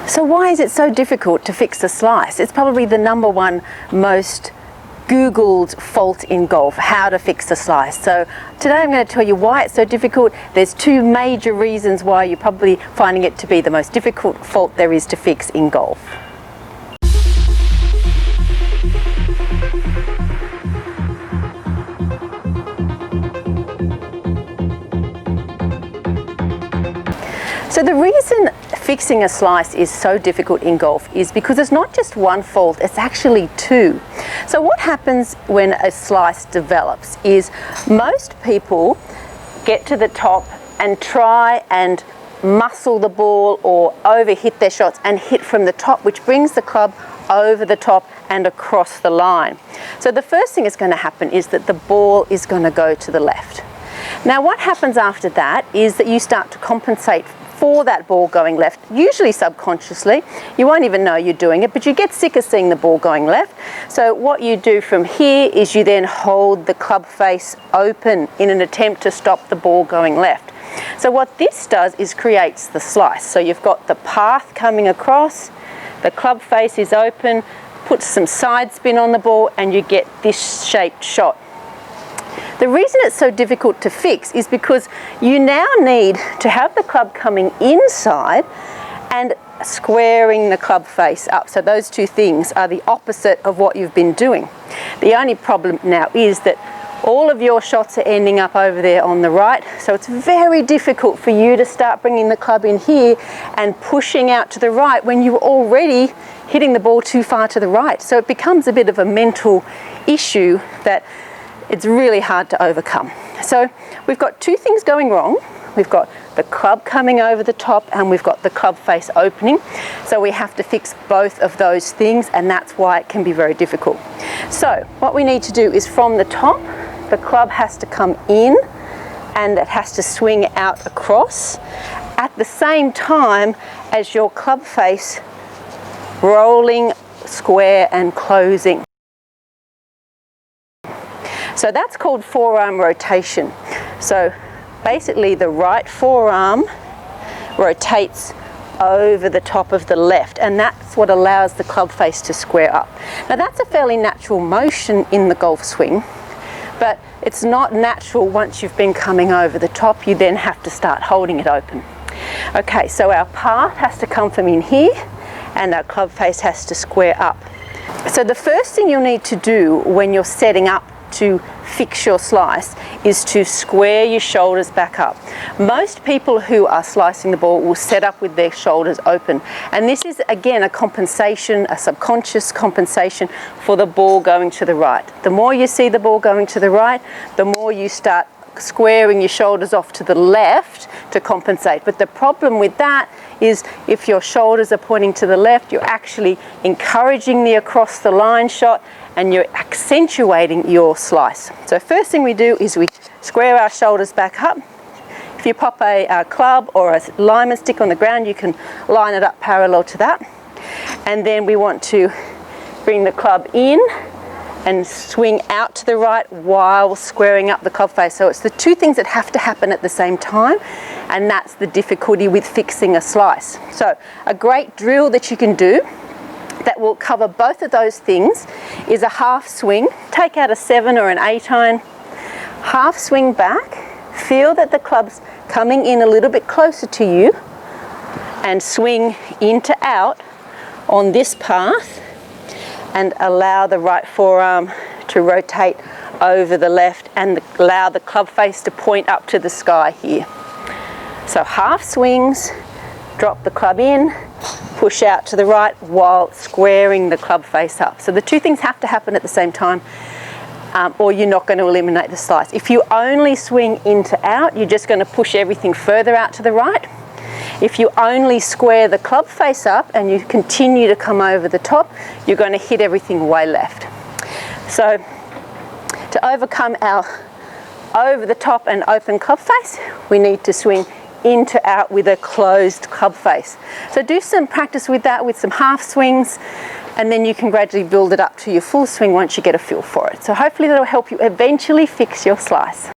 So why is it so difficult to fix a slice? It's probably the number one most Googled fault in golf, how to fix a slice. So today I'm going to tell you why it's so difficult. There's two major reasons why you're probably finding it to be the most difficult fault there is to fix in golf. So the reason fixing a slice is so difficult in golf is because it's not just one fault, it's actually two. So what happens when a slice develops is most people get to the top and try and muscle the ball or overhit their shots and hit from the top, which brings the club over the top and across the line. So the first thing that's going to happen is that the ball is going to go to the left. Now what happens after that is that you start to compensate for that ball going left, usually subconsciously. You won't even know you're doing it, but you get sick of seeing the ball going left. So what you do from here is you then hold the club face open in an attempt to stop the ball going left. So what this does is creates the slice. So you've got the path coming across, the club face is open, put some side spin on the ball, and you get this shaped shot. The reason it's so difficult to fix is because you now need to have the club coming inside and squaring the club face up. So those two things are the opposite of what you've been doing. The only problem now is that all of your shots are ending up over there on the right, so it's very difficult for you to start bringing the club in here and pushing out to the right when you're already hitting the ball too far to the right. So it becomes a bit of a mental issue that it's really hard to overcome. So we've got two things going wrong. We've got the club coming over the top and we've got the club face opening. So we have to fix both of those things, and that's why it can be very difficult. So what we need to do is from the top, the club has to come in and it has to swing out across at the same time as your club face rolling, square and closing. So that's called forearm rotation. So basically the right forearm rotates over the top of the left, and that's what allows the club face to square up. Now that's a fairly natural motion in the golf swing, but it's not natural once you've been coming over the top. You then have to start holding it open. Okay, so our path has to come from in here and our club face has to square up. So the first thing you'll need to do when you're setting up to fix your slice is to square your shoulders back up. Most people who are slicing the ball will set up with their shoulders open, and this is again a compensation, a subconscious compensation for the ball going to the right. The more you see the ball going to the right, the more you start squaring your shoulders off to the left to compensate. But the problem with that is if your shoulders are pointing to the left, you're actually encouraging the across the line shot and you're accentuating your slice. So first thing we do is we square our shoulders back up. If you pop a club or a lineman stick on the ground, you can line it up parallel to that. And then we want to bring the club in and swing out to the right while squaring up the club face. So it's the two things that have to happen at the same time, and that's the difficulty with fixing a slice. So a great drill that you can do that will cover both of those things is a half swing. Take out a 7 or an 8 iron, half swing back, feel that the club's coming in a little bit closer to you, and swing in to out on this path and allow the right forearm to rotate over the left and allow the club face to point up to the sky here. So half swings, drop the club in, push out to the right while squaring the club face up. So the two things have to happen at the same time, or you're not going to eliminate the slice. If you only swing in to out, you're just going to push everything further out to the right. If you only square the club face up and you continue to come over the top, you're going to hit everything way left. So to overcome our over the top and open club face, we need to swing in to out with a closed club face. So do some practice with that with some half swings, and then you can gradually build it up to your full swing once you get a feel for it. So hopefully that'll help you eventually fix your slice.